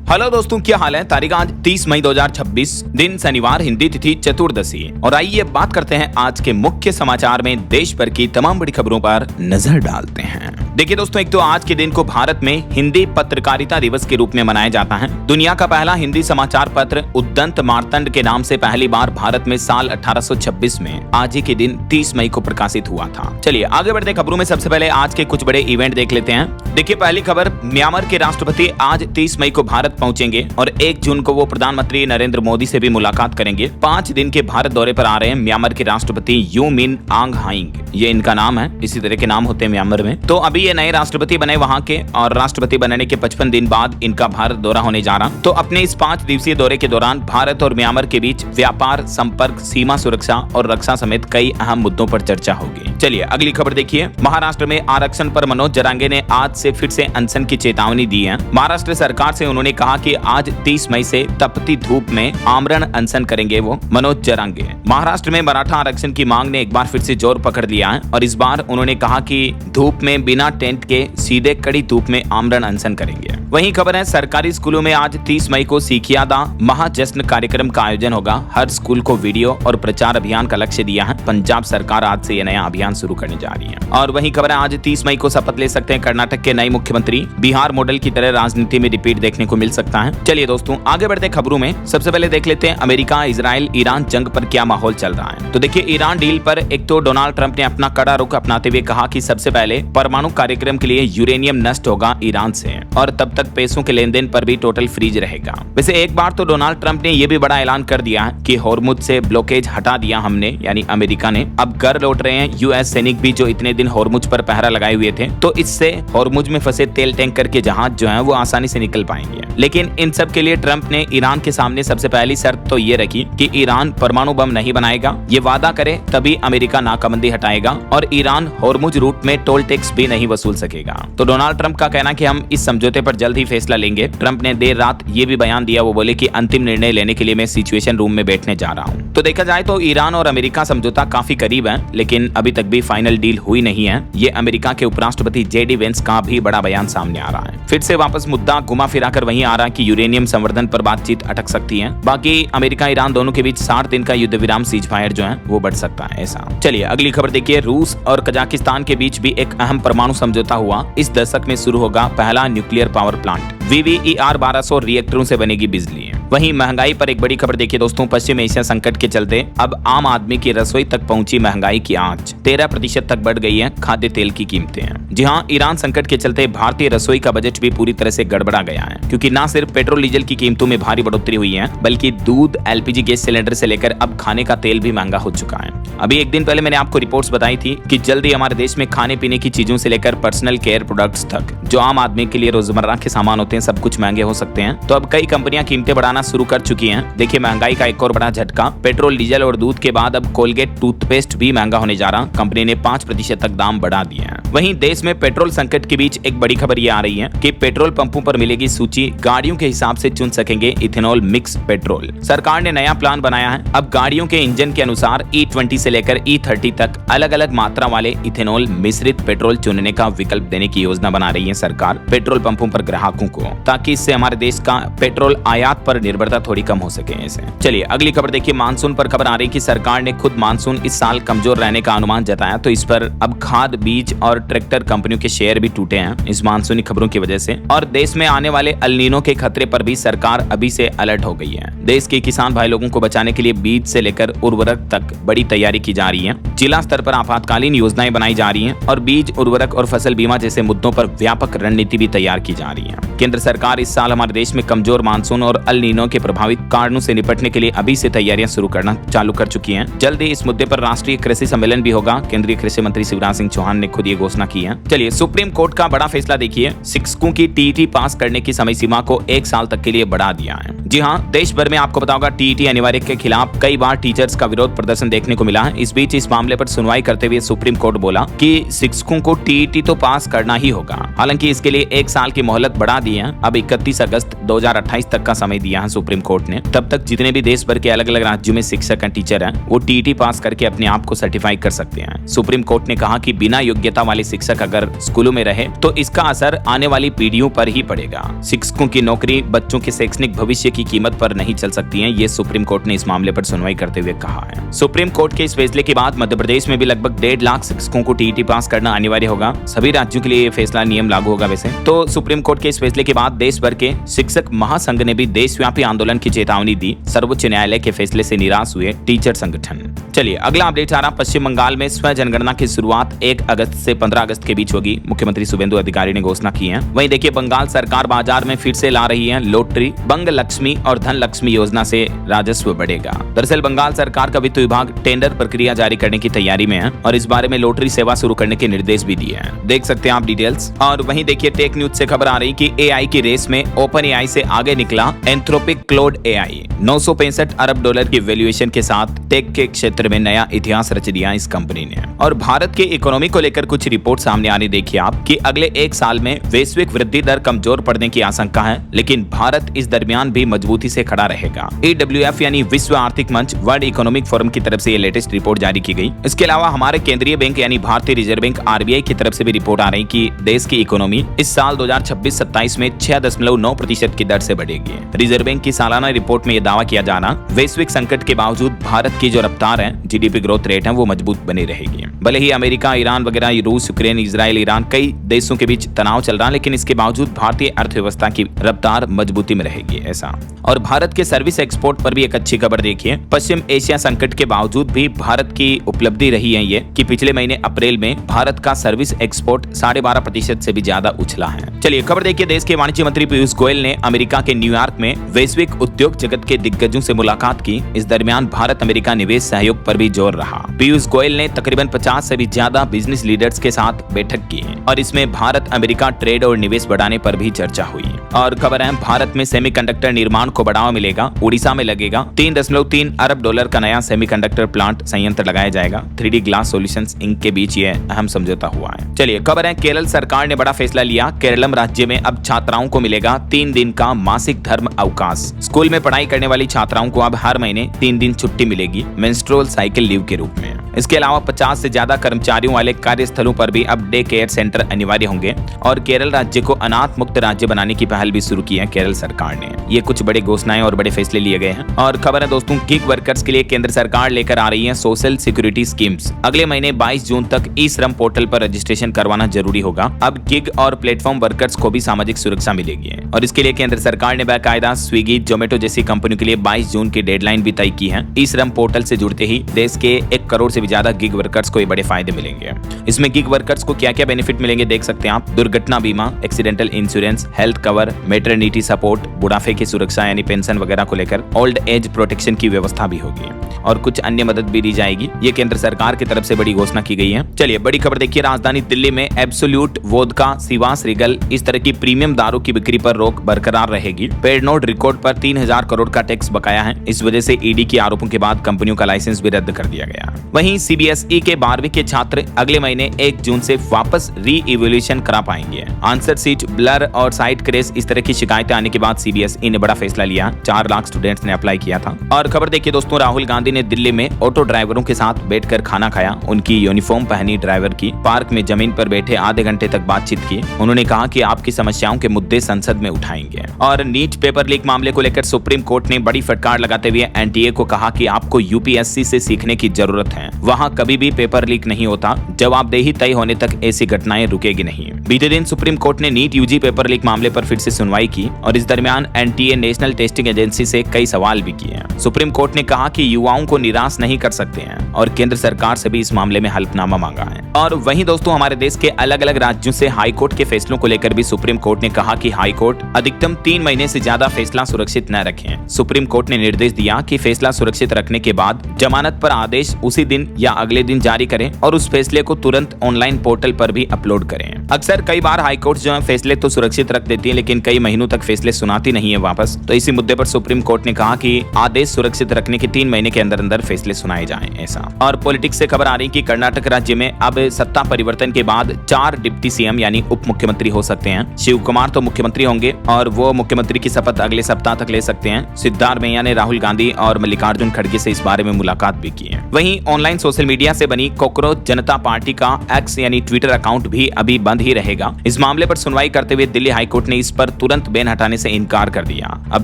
Hello दोस्तों, क्या हाल है। तारीख आज 30 मई 2026, दिन शनिवार, हिंदी तिथि चतुर्दशी। और आइए बात करते हैं आज के मुख्य समाचार में देश भर की तमाम बड़ी खबरों पर नजर डालते हैं। देखिए दोस्तों, एक तो आज के दिन को भारत में हिंदी पत्रकारिता दिवस के रूप में मनाया जाता है। दुनिया का पहला हिंदी समाचार पत्र उद्दंत मार्तंड के नाम से पहली बार भारत में साल 1826 में आज ही के दिन 30 मई को प्रकाशित हुआ था। चलिए आगे बढ़ते खबरों में सबसे पहले आज के कुछ बड़े इवेंट देख लेते हैं। देखिए पहली खबर, म्यांमार के राष्ट्रपति आज 30 मई को भारत पहुंचेंगे और 1 जून को वो प्रधानमंत्री नरेंद्र मोदी से भी मुलाकात करेंगे। 5 दिन के भारत दौरे पर आ रहे हैं म्यांमार के राष्ट्रपति यू मिन आंग हाइंग, ये इनका नाम है। इसी तरह के नाम होते हैं म्यांमार में। तो अभी ये नए राष्ट्रपति बने वहां के, और राष्ट्रपति बनने के 55 दिन बाद इनका भारत दौरा होने जा रहा। तो अपने इस 5 दिवसीय दौरे के दौरान भारत और म्यांमार के बीच व्यापार, संपर्क, सीमा सुरक्षा और रक्षा समेत कई अहम मुद्दों पर चर्चा होगी। चलिए अगली खबर देखिए। महाराष्ट्र में आरक्षण पर मनोज जरांगे ने आज से फिर से अनशन की चेतावनी दी है। महाराष्ट्र सरकार से उन्होंने कहा कि आज 30 मई से तपती धूप में आमरण अनशन करेंगे वो मनोज जरांगे। महाराष्ट्र में मराठा आरक्षण की मांग ने एक बार फिर से जोर पकड़ लिया है और इस बार उन्होंने कहा कि धूप में बिना टेंट के सीधे कड़ी धूप में आमरण अनशन करेंगे। वहीं खबर है, सरकारी स्कूलों में आज 30 मई को सीखियादा महाजश्न कार्यक्रम का आयोजन होगा। हर स्कूल को वीडियो और प्रचार अभियान का लक्ष्य दिया है। पंजाब सरकार आज से यह नया अभियान शुरू करने जा रही है। और वहीं खबर है, आज 30 मई को शपथ ले सकते हैं कर्नाटक के नए मुख्यमंत्री। बिहार मॉडल की तरह राजनीति में रिपीट देखने को मिल सकता है। चलिए दोस्तों आगे बढ़ते खबरों में सबसे पहले देख लेते हैं अमेरिका, इजराइल, ईरान जंग पर क्या माहौल चल रहा है। तो देखिए ईरान डील पर एक तो डोनाल्ड ट्रंप ने अपना कड़ा रुख अपनाते हुए कहा कि सबसे पहले परमाणु कार्यक्रम के लिए यूरेनियम नष्ट होगा ईरान से, और तब तक पैसों के लेन देन पर भी टोटल फ्रीज रहेगा। वैसे एक बार तो डोनाल्ड ट्रंप ने यह भी बड़ा ऐलान कर दिया है कि होर्मुज से ब्लॉकेज हटा दिया हमने, यानी अमेरिका ने। अब घर लौट रहे हैं यूएस सैनिक भी जो इतने दिन होर्मुज पर पहरा लगाए हुए थे। तो इससे होर्मुज में फंसे तेल टैंकर के जहाज जो है वो आसानी से निकल पाएंगे। लेकिन इन सब के लिए ट्रंप ने ईरान के सामने सबसे पहली शर्त तो ये रखी कि ईरान परमाणु बम नहीं बनाएगा। ये वादा करे तभी अमेरिका नाकाबंदी हटाएगा और ईरान होर्मुज रूट में टोल टैक्स भी नहीं वसूल सकेगा। तो डोनाल्ड ट्रंप का कहना कि हम इस समझौते पर जल्द ही फैसला लेंगे। ट्रंप ने देर रात ये भी बयान दिया, वो बोले कि अंतिम निर्णय लेने के लिए मैं सिचुएशन रूम में बैठने जा रहा हूँ। तो देखा जाए तो ईरान और अमेरिका समझौता काफी करीब है, लेकिन अभी तक भी फाइनल डील हुई नहीं है। ये अमेरिका के उपराष्ट्रपति जेडी वेंस का भी बड़ा बयान सामने आ रहा है। फिर से वापस मुद्दा घुमा फिरा कर वहीं आ रहा है कि यूरेनियम संवर्धन पर बातचीत अटक सकती है। बाकी अमेरिका ईरान दोनों के बीच 60 दिन का युद्ध विराम सीज फायर जो है वो बढ़ सकता है ऐसा। चलिए अगली खबर देखिए। रूस और कजाकिस्तान के बीच भी एक अहम परमाणु समझौता हुआ। इस दशक में शुरू होगा पहला न्यूक्लियर पावर प्लांट। VVER 1200 रिएक्टरों से बनेगी बिजली। वहीं महंगाई पर एक बड़ी खबर देखिए दोस्तों। पश्चिम एशिया संकट के चलते अब आम आदमी की रसोई तक पहुंची महंगाई की आंच। 13% तक बढ़ गई है खाद्य तेल की कीमतें। जी हां, ईरान संकट के चलते भारतीय रसोई का बजट भी पूरी तरह से गड़बड़ा गया है, क्योंकि न सिर्फ पेट्रोल डीजल की कीमतों में भारी बढ़ोतरी हुई है, बल्कि दूध, LPG गैस सिलेंडर से लेकर अब खाने का तेल भी महंगा हो चुका है। अभी एक दिन पहले मैंने आपको रिपोर्ट्स बताई थी कि जल्दी हमारे देश में खाने पीने की चीजों से लेकर पर्सनल केयर प्रोडक्ट्स तक जो आम आदमी के लिए रोजमर्रा के सामान होते हैं सब कुछ महंगे हो सकते हैं। तो अब कई कंपनियां कीमतें बढ़ाना शुरू कर चुकी हैं। देखिए महंगाई का एक और बड़ा झटका, पेट्रोल, डीजल और दूध के बाद अब कोलगेट टूथपेस्ट भी महंगा होने जा रहा। कंपनी ने 5% तक दाम बढ़ा दिए हैं। वहीं देश में पेट्रोल संकट के बीच एक बड़ी खबर ये आ रही है कि पेट्रोल पंपों पर मिलेगी सूची। गाड़ियों के हिसाब से चुन सकेंगे इथेनॉल मिक्स पेट्रोल। सरकार ने नया प्लान बनाया है। अब गाड़ियों के इंजन के अनुसार E20 से लेकर E30 तक अलग अलग मात्रा वाले इथेनॉल मिश्रित पेट्रोल चुनने का विकल्प देने की योजना बना रही है सरकार पेट्रोल पंपों पर ग्राहकों को, ताकि इससे हमारे देश का पेट्रोल आयात पर निर्भरता थोड़ी कम हो सके ऐसे। चलिए अगली खबर देखिए। मानसून पर खबर आ रही कि सरकार ने खुद मानसून इस साल कमजोर रहने का अनुमान जताया। तो इस पर अब खाद, बीज और ट्रैक्टर कंपनियों के शेयर भी टूटे हैं इस मानसूनी खबरों की वजह से। और देश में आने वाले अल नीनो के खतरे पर भी सरकार अभी से अलर्ट हो गई है। देश के किसान भाई लोगों को बचाने के लिए बीज से लेकर उर्वरक तक बड़ी तैयारी की जा रही है। जिला स्तर पर आपातकालीन योजनाएं बनाई जा रही हैं और बीज, उर्वरक और फसल बीमा जैसे मुद्दों पर व्यापक रणनीति भी तैयार की जा रही है। केंद्र सरकार इस साल हमारे देश में कमजोर मानसून और अल नीनो के प्रभावित कारणों से निपटने के लिए अभी से तैयारियां शुरू करना चालू कर चुकी हैं। जल्द ही इस मुद्दे पर राष्ट्रीय कृषि सम्मेलन भी होगा। केंद्रीय कृषि मंत्री शिवराज सिंह चौहान ने खुद ये घोषणा की है। चलिए सुप्रीम कोर्ट का बड़ा फैसला देखिए। शिक्षकों की TET पास करने की समय सीमा को 1 साल तक के लिए बढ़ा दिया है। जी हाँ, देश भर में आपको पता होगा TET अनिवार्य के खिलाफ कई बार टीचर्स का विरोध प्रदर्शन देखने को मिला है। है। इस बीच इस मामले पर सुनवाई करते हुए सुप्रीम कोर्ट बोला कि शिक्षकों को टीईटी तो पास करना ही होगा। हालांकि इसके लिए 1 साल की मोहलत बढ़ा दी है। अब 31 अगस्त 2028 तक का समय दिया है सुप्रीम कोर्ट ने। तब तक जितने भी देश भर के अलग अलग राज्यों में शिक्षक एंड टीचर हैं, वो टीईटी पास करके अपने आप को सर्टिफाई कर सकते हैं। सुप्रीम कोर्ट ने कहा कि बिना योग्यता वाले शिक्षक अगर स्कूलों में रहे तो इसका असर आने वाली पीढ़ियों पर ही पड़ेगा। शिक्षकों की नौकरी बच्चों के शैक्षणिक भविष्य की कीमत पर नहीं चल सकती है, ये सुप्रीम कोर्ट ने इस मामले पर सुनवाई करते हुए कहा है। सुप्रीम कोर्ट के इस फैसले के बाद मध्य प्रदेश में भी लगभग 1.5 लाख शिक्षकों को टीईटी पास करना अनिवार्य होगा। सभी राज्यों के लिए ये फैसला नियम लागू होगा। वैसे तो सुप्रीम कोर्ट के इस फैसले के बाद देश भर के शिक्षक महासंघ ने भी देशव्यापी आंदोलन की चेतावनी दी। सर्वोच्च न्यायालय के फैसले से निराश हुए टीचर संगठन। चलिए अगला अपडेट आ रहा। पश्चिम बंगाल में स्व जनगणना की शुरुआत 1 अगस्त से 15 अगस्त के बीच होगी। मुख्यमंत्री शुभेंदु अधिकारी ने घोषणा की है। वहीं देखिए बंगाल सरकार बाजार में फिर से ला रही है लॉटरी, बंग लक्ष्मी और धन लक्ष्मी योजना से राजस्व बढ़ेगा। दरअसल बंगाल सरकार का वित्त विभाग टेंडर प्रक्रिया जारी करने की तैयारी में है और इस बारे में लॉटरी सेवा शुरू करने के निर्देश भी दिए हैं। देख सकते हैं आप डिटेल्स। और वहीं देखिए टेक न्यूज से खबर आ रही कि एआई की रेस में ओपन एआई से आगे निकला एंथ्रोपिक क्लाउड एआई। 965 अरब डॉलर की वैल्यूएशन के साथ टेक के क्षेत्र में नया इतिहास रच दिया इस कंपनी ने। और भारत के इकोनॉमी को लेकर कुछ रिपोर्ट सामने आने देखिए आप कि अगले 1 साल में वैश्विक वृद्धि दर कमजोर पड़ने की आशंका है, लेकिन भारत इस दरमियान भी मजबूती से खड़ा रहेगा। EWF यानी विश्व आर्थिक मंच, वर्ल्ड इकोनॉमिक फोरम की तरफ से ये लेटेस्ट रिपोर्ट जारी की गई। इसके अलावा हमारे केंद्रीय बैंक यानी भारतीय रिजर्व बैंक RBI की तरफ से भी रिपोर्ट आ रही कि देश की इकोनॉमी इस साल 2026-27 में 6.9% की दर से बढ़ेगी। रिजर्व बैंक की सालाना रिपोर्ट में यह दावा किया जाना वैश्विक संकट के बावजूद भारत की जो रफ्तार है, GDP ग्रोथ रेट है, वो मजबूत बनी रहेगी। भले ही अमेरिका, ईरान वगैरह, रूस, यूक्रेन, इजराइल, ईरान कई देशों के बीच तनाव चल रहा है, लेकिन इसके बावजूद भारतीय अर्थव्यवस्था की रफ्तार मजबूती में रहेगी ऐसा। और भारत के सर्विस एक्सपोर्ट पर भी एक अच्छी खबर देखिए। पश्चिम एशिया संकट के बावजूद भी भारत की उपलब्धि रही है ये कि पिछले महीने अप्रैल में भारत का सर्विस एक्सपोर्ट 12.5% से भी ज्यादा उछला है। चलिए खबर देखिए। देश के वाणिज्य मंत्री पीयूष गोयल ने अमेरिका के न्यूयॉर्क में वैश्विक उद्योग जगत के दिग्गजों से मुलाकात की। इस दरमियान भारत अमेरिका निवेश सहयोग पर भी जोर रहा। पीयूष गोयल ने तकरीबन 50 से भी ज्यादा बिजनेस लीडर्स के साथ बैठक की और इसमें भारत अमेरिका ट्रेड और निवेश बढ़ाने पर भी चर्चा हुई। और खबर है भारत में सेमीकंडक्टर निर्माण को बढ़ावा मिलेगा। उड़ीसा में लगेगा 3.3 अरब डॉलर का नया सेमीकंडक्टर प्लांट संयंत्र लगाया जाएगा। 3D ग्लास सॉल्यूशंस इंक के बीच ये अहम समझौता हुआ है। चलिए खबर है केरल सरकार ने बड़ा फैसला लिया। केरलम राज्य में अब छात्राओं को मिलेगा 3 दिन का मासिक धर्म अवकाश। स्कूल में पढ़ाई करने वाली छात्राओं को अब हर महीने 3 दिन छुट्टी मिलेगी मेंस्ट्रुअल साइकिल लीव के रूप में। इसके अलावा 50 से ज्यादा कर्मचारियों वाले कार्यस्थलों पर भी अब डे केयर सेंटर अनिवार्य होंगे और केरल राज्य को अनाथ मुक्त राज्य बनाने की पहल भी शुरू की है केरल सरकार ने। ये कुछ बड़े घोषणाएं और बड़े फैसले लिए गए हैं। और खबर है दोस्तों गिग वर्कर्स के लिए केंद्र सरकार लेकर आ रही है सोशल सिक्योरिटी स्कीम्स। अगले महीने 22 जून तक ई श्रम पोर्टल पर रजिस्ट्रेशन करवाना जरूरी होगा। अब गिग और प्लेटफॉर्म वर्कर्स को भी सामाजिक सुरक्षा मिलेगी और इसके लिए केंद्र सरकार ने बाकायदा स्विगी, जोमेटो जैसी कंपनियों के लिए 22 जून की डेडलाइन भी तय की है। ई श्रम पोर्टल से जुड़ते ही देश के 1 करोड़ से भी ज्यादा गिग वर्कर्स को ये बड़े फायदे मिलेंगे। इसमें गिग वर्कर्स को क्या क्या बेनिफिट मिलेंगे देख सकते हैं आप। दुर्घटना बीमा, accidental insurance, health cover, maternity support, बुढ़ापे की सुरक्षा यानी पेंशन वगैरह को लेकर ओल्ड एज प्रोटेक्शन की व्यवस्था भी होगी और कुछ अन्य मदद भी दी जाएगी। ये केंद्र सरकार की तरफ से बड़ी घोषणा की गई है। चलिए बड़ी खबर देखिए। राजधानी दिल्ली में एब्सोल्यूट, वोदका, सिवास रिगल इस तरह की प्रीमियम दारू की बिक्री पर रोक बरकरार रहेगी। पेड नोट रिकॉर्ड पर 3000 करोड़ का टैक्स बकाया है। इस वजह से ईडी के आरोपों के बाद कंपनियों का लाइसेंस भी रद्द कर दिया गया। वहीं सीबीएसई के 12वीं के छात्र अगले महीने 1 जून से वापस री इवैल्यूएशन करा पाएंगे। आंसर सीट ब्लर और साइट क्रेश इस तरह की शिकायतें आने के बाद सीबीएसई ने बड़ा फैसला लिया। 4 लाख स्टूडेंट्स ने अप्लाई किया था। और खबर देखिए दोस्तों, राहुल गांधी ने दिल्ली में ऑटो ड्राइवरों के साथ बैठकर खाना खाया। उनकी यूनिफॉर्म पहनी ड्राइवर की पार्क में जमीन पर बैठे आधे घंटे तक बातचीत की। उन्होंने कहा कि आपकी समस्याओं के मुद्दे संसद में उठाएंगे। और नीट पेपर लीक मामले को लेकर सुप्रीम कोर्ट ने बड़ी फटकार लगाते हुए एनटीए को कहा कि आपको यूपीएससी से सीखने की जरूरत है। वहां कभी भी पेपर लीक नहीं होता। जवाबदेही तय होने तक ऐसी घटनाएं रुकेगी नहीं। बीते दिन सुप्रीम कोर्ट ने नीट यूजी पेपर लीक मामले पर फिर से सुनवाई की और इस दरमियान एनटीए नेशनल टेस्टिंग एजेंसी से कई सवाल भी किए। सुप्रीम कोर्ट ने कहा कि युवाओं को निराश नहीं कर सकते हैं और केंद्र सरकार से भी इस मामले में हल्फनामा मांगा है। और वहीं दोस्तों हमारे देश के अलग अलग राज्यों से हाई कोर्ट के फैसलों को लेकर भी सुप्रीम कोर्ट ने कहा कि हाई कोर्ट अधिकतम 3 महीने से ज्यादा फैसला सुरक्षित न रखें। सुप्रीम कोर्ट ने निर्देश दिया कि फैसला सुरक्षित रखने के बाद जमानत पर आदेश उसी दिन दिन या अगले दिन जारी करें और उस फैसले को तुरंत ऑनलाइन पोर्टल पर भी अपलोड करें। अक्सर कई बार हाईकोर्ट जो है फैसले तो सुरक्षित रख देती है, लेकिन कई महीनों तक फैसले सुनाती नहीं है वापस। तो इसी मुद्दे पर सुप्रीम कोर्ट ने कहा कि आदेश सुरक्षित रखने के 3 महीने के अंदर अंदर फैसले सुनाए जाएं ऐसा। और पॉलिटिक्स से खबर आ रही कि कर्नाटक राज्य में अब सत्ता परिवर्तन के बाद 4 डिप्टी सीएम यानी उप मुख्यमंत्री हो सकते हैं। शिव कुमार तो मुख्यमंत्री होंगे और वो मुख्यमंत्री की शपथ अगले सप्ताह तक ले सकते हैं। सिद्धारमैया ने राहुल गांधी और मल्लिकार्जुन खड़गे से इस बारे में मुलाकात भी की है। वहीं ऑनलाइन सोशल मीडिया से बनी कॉकरोच जनता पार्टी का एक्स यानी ट्विटर अकाउंट भी अभी बंद ही रहेगा। इस मामले पर सुनवाई करते हुए दिल्ली हाईकोर्ट ने इस पर तुरंत बैन हटाने से इनकार कर दिया। अब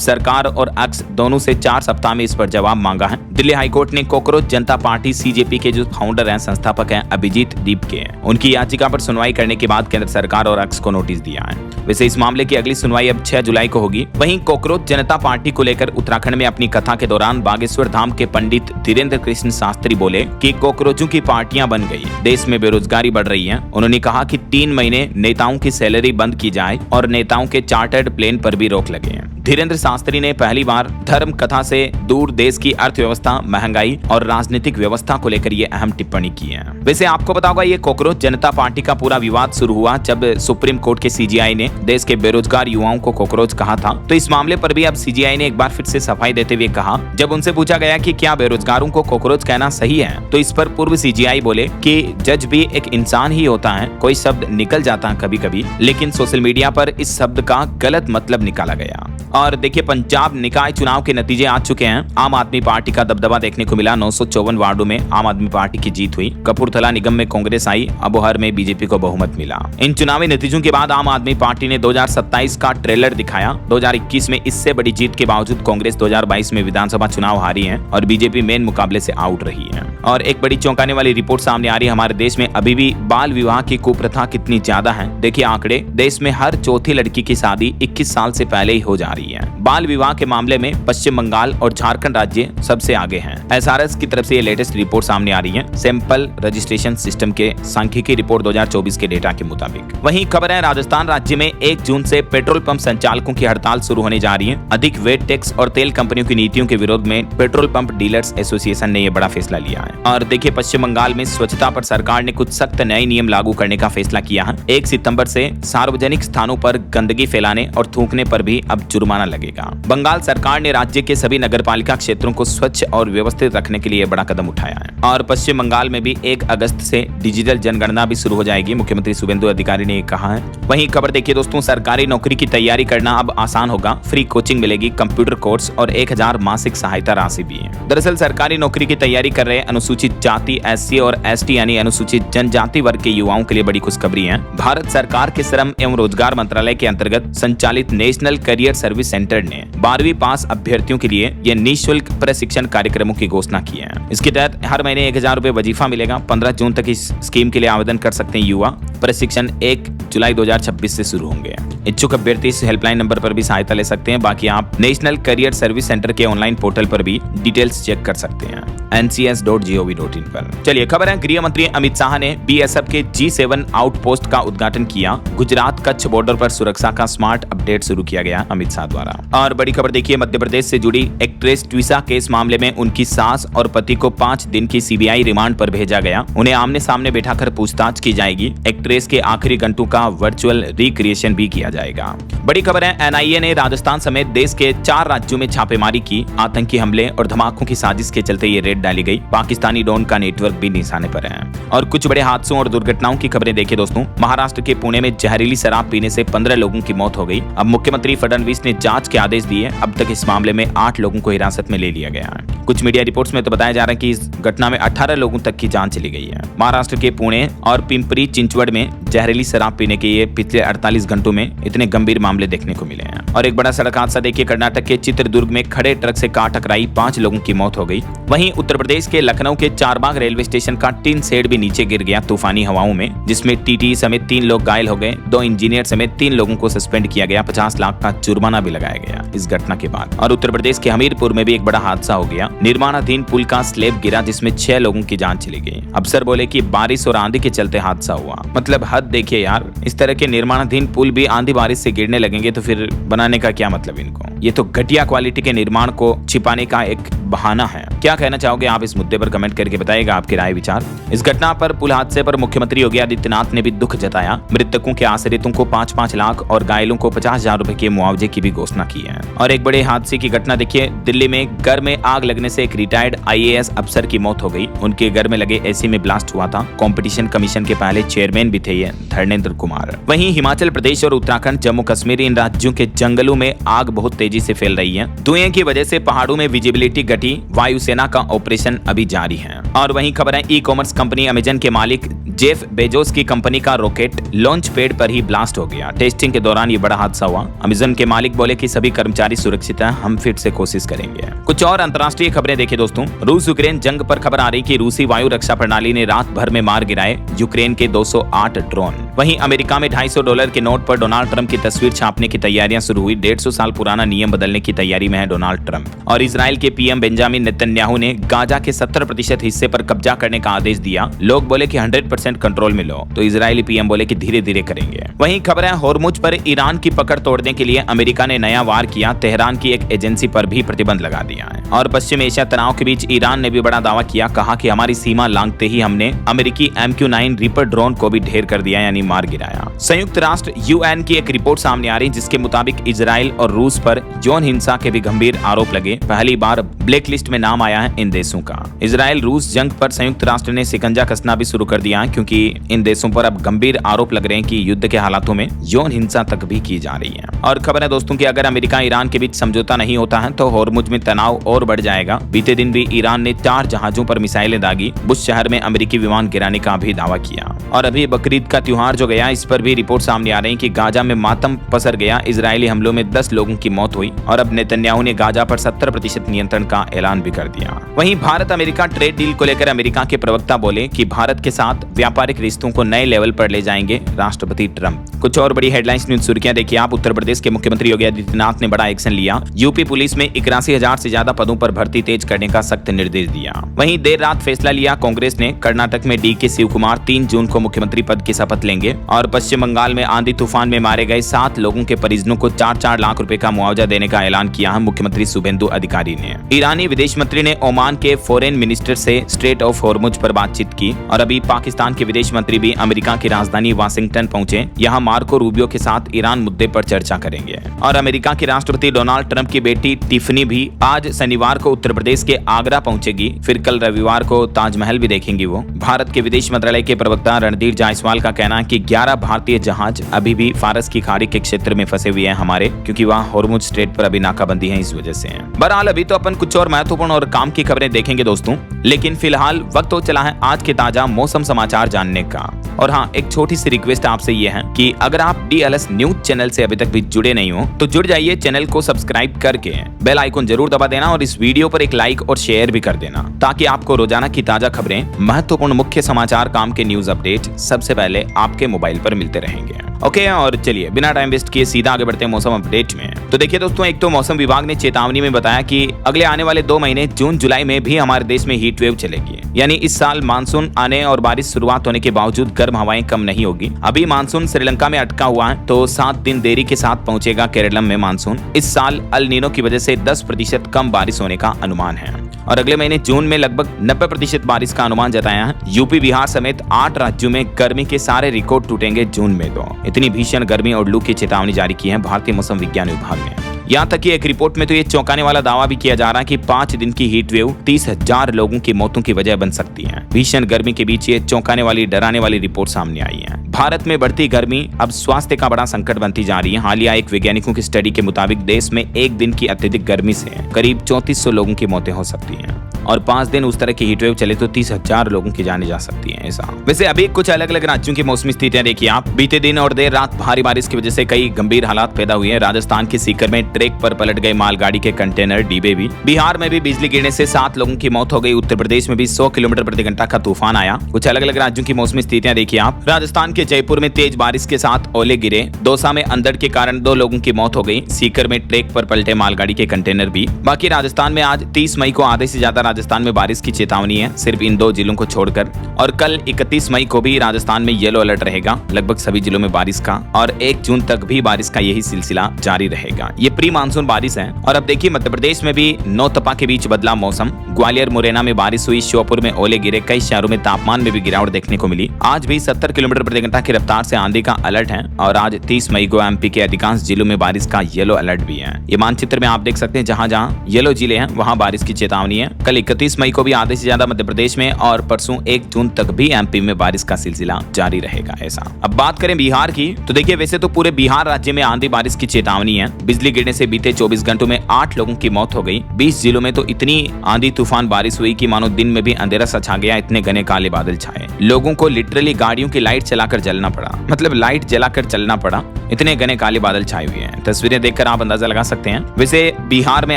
सरकार और एक्स दोनों से 4 सप्ताह में इस पर जवाब मांगा है। दिल्ली हाईकोर्ट ने कॉकरोच जनता पार्टी सीजेपी के जो फाउंडर हैं, संस्थापक हैं अभिजीत दीप के, उनकी याचिका पर सुनवाई करने के बाद केंद्र सरकार और एक्स को नोटिस दिया है। वैसे इस मामले की अगली सुनवाई अब 6 जुलाई को होगी। वहीं कॉकरोच जनता पार्टी को लेकर उत्तराखंड में अपनी कथा के दौरान बागेश्वर धाम के पंडित धीरेन्द्र कृष्ण शास्त्री बोले कि कॉकरोचों की पार्टियां बन गई, देश में बेरोजगारी बढ़ रही है। उन्होंने कहा कि 3 महीने नेताओं की सैलरी बंद की जाए और नेताओं के चार्टर्ड प्लेन पर भी रोक लगे। धीरेन्द्र शास्त्री ने पहली बार धर्म कथा से दूर देश की अर्थव्यवस्था, महंगाई और राजनीतिक व्यवस्था को लेकर ये अहम टिप्पणी की है। वैसे आपको पता होगा ये कॉकरोच जनता पार्टी का पूरा विवाद शुरू हुआ जब सुप्रीम कोर्ट के सीजीआई ने देश के बेरोजगार युवाओं को कॉकरोच कहा था। तो इस मामले पर भी अब सीजीआई ने एक बार फिर से सफाई देते हुए कहा, जब उनसे पूछा गया कि क्या बेरोजगारों को कॉकरोच कहना सही है, तो इस पर पूर्व सीजीआई बोले कि जज भी एक इंसान ही होता है, कोई शब्द निकल जाता है कभी कभी, लेकिन सोशल मीडिया पर इस शब्द का गलत मतलब निकाला गया। और देखिए पंजाब निकाय चुनाव के नतीजे आ चुके हैं। आम आदमी पार्टी का दबदबा देखने को मिला। 954 वार्डों में आम आदमी पार्टी की जीत हुई। कपूरथला निगम में कांग्रेस आई, अबोहर में बीजेपी को बहुमत मिला। इन चुनावी नतीजों के बाद आम आदमी पार्टी ने 2027 का ट्रेलर दिखाया। 2021 में इससे बड़ी जीत के बावजूद कांग्रेस 2022 में विधानसभा चुनाव हारी है और बीजेपी मेन मुकाबले से आउट रही है। और एक बड़ी चौंकाने वाली रिपोर्ट सामने आ रही है, हमारे देश में अभी भी बाल विवाह की कुप्रथा कितनी ज्यादा है। देखिए आंकड़े, देश में हर चौथी लड़की की शादी 21 साल से पहले ही हो जा रही है। बाल विवाह के मामले में पश्चिम बंगाल और झारखंड राज्य सबसे आगे हैं। एसआरएस की तरफ से ये लेटेस्ट रिपोर्ट सामने आ रही है, सैंपल रजिस्ट्रेशन सिस्टम के सांख्यिकी रिपोर्ट 2024 के डेटा के मुताबिक। वहीं खबर है राजस्थान राज्य में 1 जून से पेट्रोल पंप संचालकों की हड़ताल शुरू होने जा रही है। अधिक वेट टैक्स और तेल कंपनियों की नीतियों के विरोध में पेट्रोल पंप डीलर्स एसोसिएशन ने यह बड़ा फैसला लिया है। और देखिए पश्चिम बंगाल में स्वच्छता पर सरकार ने कुछ सख्त नए नियम लागू करने का फैसला किया है। 1 सितंबर से सार्वजनिक स्थानों पर गंदगी फैलाने और थूकने पर भी अब जुर्माना लगेगा। बंगाल सरकार ने राज्य के सभी नगरपालिका क्षेत्रों को स्वच्छ और व्यवस्थित रखने के लिए बड़ा कदम उठाया है। और पश्चिम बंगाल में भी 1 अगस्त से डिजिटल जनगणना भी शुरू हो जाएगी, मुख्यमंत्री शुभेंदु अधिकारी ने कहा है। वहीं खबर देखिए दोस्तों, सरकारी नौकरी की तैयारी करना अब आसान होगा। फ्री कोचिंग मिलेगी, कंप्यूटर कोर्स और 1000 मासिक सहायता राशि भी है। दरअसल सरकारी नौकरी की तैयारी कर रहे अनुसूचित जाति, एससी और एसटी यानी अनुसूचित जनजाति वर्ग के युवाओं के लिए बड़ी खुशखबरी है। भारत सरकार के श्रम एवं रोजगार मंत्रालय के अंतर्गत संचालित नेशनल करियर सर्विस सेंटर ने 12वीं पास अभ्यर्थियों के लिए ये निःशुल्क प्रशिक्षण कार्यक्रमों की घोषणा की है। इसके तहत हर महीने 1000 रुपए वजीफा मिलेगा। 15 जून तक इस स्कीम के लिए आवेदन कर सकते हैं युवा। प्रशिक्षण 1 जुलाई 2026 से शुरू होंगे। इच्छुक अभ्यर्थी इस हेल्पलाइन नंबर पर भी सहायता ले सकते हैं। बाकी आप नेशनल करियर सर्विस सेंटर के ऑनलाइन पोर्टल पर भी डिटेल्स चेक कर सकते हैं, ncs.gov.in पर। चलिए खबर है, गृह मंत्री अमित शाह ने बीएसएफ के G7 आउटपोस्ट का उद्घाटन किया। गुजरात कच्छ बॉर्डर पर सुरक्षा का स्मार्ट अपडेट शुरू किया गया अमित शाह द्वारा। और बड़ी खबर देखिए, मध्य प्रदेश से जुड़ी एक्ट्रेस ट्विसा केस मामले में उनकी सास और पति को 5 दिन की सीबीआई रिमांड पर भेजा गया। उन्हें आमने सामने बैठाकर पूछताछ की जाएगी। एक्ट्रेस के आखिरी घंटों का वर्चुअल रिक्रिएशन भी किया जाएगा। बड़ी खबर है, एनआईए ने राजस्थान समेत देश के 4 राज्यों में छापेमारी की। आतंकी हमले और धमाकों की साजिश के चलते ये रेड डाली गई। पाकिस्तानी डॉन का नेटवर्क भी निशाने पर है। और कुछ बड़े हादसों और दुर्घटनाओं की खबरें देखिए दोस्तों। महाराष्ट्र के पुणे में जहरीली शराब पीने से 15 लोगों की मौत हो गई। अब मुख्यमंत्री फडणवीस ने जांच के आदेश दिए। अब तक इस मामले में 8 लोगों को हिरासत में ले लिया गया है। कुछ मीडिया रिपोर्ट्स में तो बताया जा रहा है कि इस घटना में 18 लोगों तक की जान चली गई है। महाराष्ट्र के पुणे और पिंपरी चिंचवड़ में जहरीली शराब पीने के ये पिछले 48 घंटों में इतने गंभीर मामले देखने को मिले हैं। और एक बड़ा सड़क हादसा देखिए, कर्नाटक के चित्रदुर्ग में खड़े ट्रक से कार टकराई, 5 लोगों की मौत हो गई। वहीं उत्तर प्रदेश के लखनऊ के चारबाग रेलवे स्टेशन का टिन शेड भी नीचे गिर गया तूफानी हवाओं में, जिसमें टीटी समेत 3 लोग घायल हो गए। 2 इंजीनियर समेत 3 लोगों को सस्पेंड किया गया। 50 लाख का जुर्माना भी लगाया गया इस घटना के बाद। और उत्तर प्रदेश के हमीरपुर में भी एक बड़ा हादसा हो गया। निर्माणाधीन पुल का स्लैब गिरा, जिसमें 6 लोगों की जान चली गई। अफसर बोले कि बारिश और आंधी के चलते हादसा हुआ। मतलब हद देखिए यार, इस तरह के निर्माणाधीन पुल भी आंधी बारिश से गिरने लगेंगे तो फिर बनाने का क्या मतलब इनको। ये तो घटिया क्वालिटी के निर्माण को छिपाने का एक बहाना है। क्या कहना चाहोगे आप इस मुद्दे पर? कमेंट करके बताइएगा आपकी राय विचार। इस घटना पर पुल हादसे पर मुख्यमंत्री योगी आदित्यनाथ ने भी दुख जताया। मृतकों के आश्रितों को 5-5 लाख और घायलों को 50,000 रुपए के मुआवजे की भी घोषणा की है। और एक बड़े हादसे की घटना देखिए, दिल्ली में घर में आग लगने से एक रिटायर्ड IAS अफसर की मौत हो गई। उनके घर में लगे AC में ब्लास्ट हुआ था। कंपटीशन कमीशन के पहले चेयरमैन भी थे ये धर्मेंद्र कुमार। वहीं हिमाचल प्रदेश और उत्तराखंड, जम्मू कश्मीर, इन राज्यों के जंगलों में आग बहुत तेजी से फैल रही है। धुएं की वजह से पहाड़ों में विजिबिलिटी घटी। वायुसेना का ऑपरेशन अभी जारी है। और वहीं खबर है, ई-कॉमर्स कंपनी अमेजन के मालिक जेफ बेजोस की कंपनी का रॉकेट लॉन्च पैड पर ही ब्लास्ट हो गया। टेस्टिंग के दौरान ये बड़ा हादसा हुआ। अमेजन के मालिक बोले कि सभी कर्मचारी सुरक्षित हैं, हम फिर से कोशिश करेंगे। कुछ और अंतर्राष्ट्रीय खबरें देखिए दोस्तों। रूस यूक्रेन जंग पर खबर आ रही कि रूसी वायु रक्षा प्रणाली ने रात भर में मार गिराए यूक्रेन के 208 ड्रोन। वहीं अमेरिका में $250 के नोट पर डोनाल्ड ट्रंप की तस्वीर छापने की तैयारियां शुरू हुई। 150 साल पुराना नियम बदलने की तैयारी में है डोनाल्ड ट्रंप। और इजराइल के PM बेंजामिन नेतन्याहू ने गाजा के 70% हिस्से पर कब्जा करने का आदेश दिया। लोग बोले कि 100% कंट्रोल में लो, तो इजरायली PM बोले कि धीरे धीरे करेंगे। वहीं खबर है, होर्मुज पर ईरान की पकड़ तोड़ने के लिए अमेरिका ने नया वार किया। तेहरान की एक एजेंसी पर भी प्रतिबंध लगा दिया है। और पश्चिम एशिया तनाव के बीच ईरान ने भी बड़ा दावा किया। कहा कि हमारी सीमा लांघते ही हमने अमेरिकी MQ-9 रीपर ड्रोन को भी ढेर कर दिया, यानी मार गिराया। संयुक्त राष्ट्र UN की एक रिपोर्ट सामने आ रही, जिसके मुताबिक इजराइल और रूस पर यौन हिंसा के भी गंभीर आरोप लगे। पहली बार ब्लैक लिस्ट में नाम आया है इन देशों का। इजराइल रूस जंग पर संयुक्त राष्ट्र ने शिकंजा कसना भी शुरू कर दिया है, क्योंकि इन देशों पर अब गंभीर आरोप लग रहे हैं कि युद्ध के हालातों में यौन हिंसा तक भी की जा रही है। और खबर है दोस्तों कि अगर अमेरिका ईरान के बीच समझौता नहीं होता है तो होर्मुज में तनाव और बढ़ जाएगा। बीते दिन भी ईरान ने 4 जहाजों पर मिसाइलें दागी। बुश शहर में अमेरिकी विमान गिराने का भी दावा किया। और अभी बकरीद का त्योहार जो गया, इस पर भी रिपोर्ट सामने आ रही है कि गाजा में मातम पसर गया। इजरायली हमलों में 10 लोगों की मौत हुई। और अब नेतन्याहू ने गाजा पर 70% नियंत्रण का ऐलान भी कर दिया। वहीं भारत अमेरिका ट्रेड डील को लेकर अमेरिका के प्रवक्ता बोले कि भारत के साथ व्यापारिक रिश्तों को नए लेवल पर ले जाएंगे राष्ट्रपति ट्रंप। कुछ और बड़ी हेडलाइंस न्यूज सुर्खियां देखिए आप। उत्तर प्रदेश के मुख्यमंत्री योगी आदित्यनाथ ने बड़ा एक्शन लिया। यूपी पुलिस में 81,000 से ज्यादा पदों पर भर्ती तेज करने का सख्त निर्देश दिया। वहीं देर रात फैसला लिया कांग्रेस ने। कर्नाटक में DK शिव कुमार 3 जून को मुख्यमंत्री पद की शपथ लेंगे। और पश्चिम बंगाल में आंधी तूफान में मारे गए 7 लोगों के परिजनों को 4-4 लाख रुपए का मुआवजा देने का ऐलान किया है मुख्यमंत्री शुभेंदु अधिकारी ने। ईरानी विदेश मंत्री ने ओमान के फॉरेन मिनिस्टर से स्ट्रेट ऑफ होर्मुज पर बातचीत की। और अभी पाकिस्तान के विदेश मंत्री भी अमेरिका की राजधानी वाशिंगटन पहुंचे। यहाँ मार्को रूबियो के साथ ईरान मुद्दे पर चर्चा करेंगे। और अमेरिका के राष्ट्रपति डोनाल्ड ट्रंप की बेटी टिफनी भी आज शनिवार को उत्तर प्रदेश के आगरा पहुंचेगी। फिर कल रविवार को ताजमहल भी देखेंगी वो। भारत के विदेश मंत्रालय के प्रवक्ता रणधीर जायसवाल का कहना है कि 11 भारतीय जहाज अभी भी फारस की खाड़ी के क्षेत्र में फंसे हुए हैं हमारे, क्योंकि वहाँ होर्मुज स्ट्रेट पर अभी नाकाबंदी है, इस वजह से। बहरहाल अभी तो अपन कुछ और महत्वपूर्ण और काम की खबरें देखेंगे दोस्तों, लेकिन फिलहाल वक्त हो चला है आज के ताजा मौसम समाचार जानने का। और हाँ, एक छोटी सी रिक्वेस्ट आपसे ये है कि अगर आप DLS न्यूज चैनल से अभी तक भी जुड़े नहीं हो तो जुड़ जाइए। चैनल को सब्सक्राइब करके बेल आइकन जरूर दबा देना और इस वीडियो पर एक लाइक और शेयर भी कर देना, ताकि आपको रोजाना की ताजा खबरें, महत्वपूर्ण मुख्य समाचार, काम के न्यूज अपडेट सबसे पहले आपके मोबाइल पर मिलते रहेंगे। ओके, और चलिए बिना टाइम वेस्ट किए सीधा आगे बढ़ते हैं मौसम अपडेट में। तो देखिए दोस्तों, एक तो मौसम विभाग ने चेतावनी में बताया कि अगले आने वाले 2 महीने जून जुलाई में भी हमारे देश में हीट वेव चलेगी। यानी इस साल मानसून आने और बारिश शुरुआत होने के बावजूद गर्म हवाएं कम नहीं होगी। अभी मानसून श्रीलंका में अटका हुआ है, तो 7 दिन देरी के साथ पहुंचेगा केरलम में मानसून। इस साल अल नीनो की वजह से 10% कम बारिश होने का अनुमान है। और अगले महीने जून में लगभग 90% बारिश का अनुमान जताया है। यूपी, बिहार समेत 8 राज्यों में गर्मी के सारे रिकॉर्ड टूटेंगे जून में। तो इतनी भीषण गर्मी और लू की चेतावनी जारी की है भारतीय मौसम विज्ञान विभाग ने। यहाँ तक कि एक रिपोर्ट में तो ये चौंकाने वाला दावा भी किया जा रहा है कि 5 दिन की हीट वेव 30,000 लोगों की मौतों की वजह बन सकती है। भीषण गर्मी के बीच ये चौंकाने वाली, डराने वाली रिपोर्ट सामने आई है। भारत में बढ़ती गर्मी अब स्वास्थ्य का बड़ा संकट बनती जा रही है। हालिया एक वैज्ञानिकों की स्टडी के मुताबिक देश में एक दिन की अत्यधिक गर्मी से करीब 3400 लोगों की मौतें हो सकती हैं। और 5 दिन उस तरह की हीट वेव चले तो 30,000 लोगों की जाने जा सकती है। ऐसा वैसे अभी कुछ अलग अलग राज्यों की मौसमी स्थितियां देखिए आप। बीते दिन और देर रात भारी बारिश की वजह से कई गंभीर हालात पैदा हुए हैं। राजस्थान के सीकर में ट्रैक पर पलट गए मालगाड़ी के कंटेनर डिब्बे भी। बिहार में भी बिजली गिरने से 7 लोगों की मौत हो गई। उत्तर प्रदेश में भी 100 किलोमीटर प्रति घंटा का तूफान आया। कुछ अलग अलग राज्यों की मौसमी स्थितियां देखिए आप। राजस्थान के जयपुर में तेज बारिश के साथ ओले गिरे। दौसा में अंधड़ के कारण 2 लोगों की मौत हो गई। सीकर में ट्रैक पर पलटे मालगाड़ी के कंटेनर भी। बाकी राजस्थान में आज 30 मई को आधे से ज्यादा राजस्थान में बारिश की चेतावनी है, सिर्फ इन 2 जिलों को छोड़कर। और कल 31 मई को भी राजस्थान में येलो अलर्ट रहेगा लगभग सभी जिलों में बारिश का, और 1 जून तक भी बारिश का यही सिलसिला जारी रहेगा। ये प्री मानसून बारिश है। और अब देखिए मध्य प्रदेश में भी नौतपा के बीच बदला मौसम। ग्वालियर मुरैना में बारिश हुई, श्योपुर में ओले गिरे, कई शहरों में तापमान में भी गिरावट देखने को मिली। आज भी 70 किलोमीटर प्रति घंटा की रफ्तार से आंधी का अलर्ट है। और आज 30 मई को एमपी के अधिकांश जिलों में बारिश का येलो अलर्ट भी है। ये मानचित्र में आप देख सकते हैं, जहां जहां येलो जिले हैं वहां बारिश की चेतावनी है। कल 31 मई को भी आधे से ज्यादा मध्य प्रदेश में, और परसों 1 जून तक भी एमपी में बारिश का सिलसिला जारी रहेगा। ऐसा अब बात करें बिहार की, तो देखिए वैसे तो पूरे बिहार राज्य में आंधी बारिश की चेतावनी है। बिजली गिरने से बीते 24 घंटों में 8 लोगों की मौत हो गई। 20 जिलों में तो इतनी आंधी तूफान बारिश हुई कि मानो दिन में भी अंधेरा सा छा गया, इतने घने काले बादल छाए। लोगों को लिटरली गाड़ियों की लाइट चलाकर जलना पड़ा, मतलब लाइट जलाकर चलना पड़ा, इतने घने काले बादल छाए हुए हैं। तस्वीरें देखकर आप अंदाजा लगा सकते हैं। वैसे बिहार में